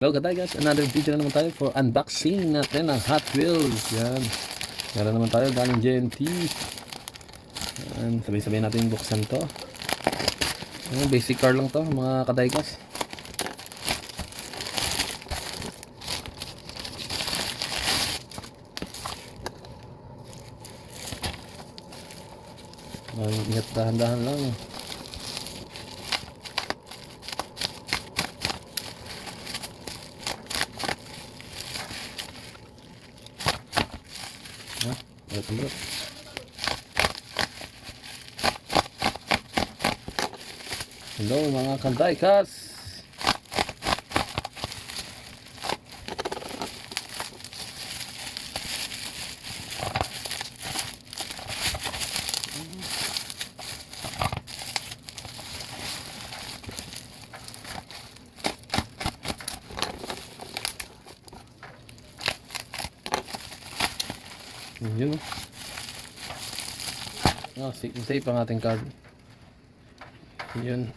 Hello guys, another video na naman tayo for unboxing natin ng Hot Wheels. Yan. Meron naman tayo galing JNT. Yan. Sabay-sabay natin buksan to. Yan, basic car lang to mga kadaykas. Ingat, dahan-dahan lang. Hello mga kadaykas. Yun. Safe ang ating card. Yun.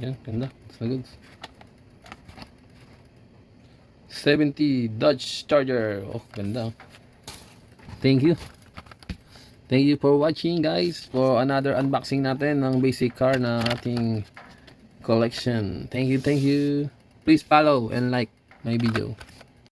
Yan, ganda. So good. 70 Dodge Charger. Oh, ganda. Thank you. Thank you for watching guys for another unboxing natin ng basic car na ating collection. Thank you. Please follow and like my video.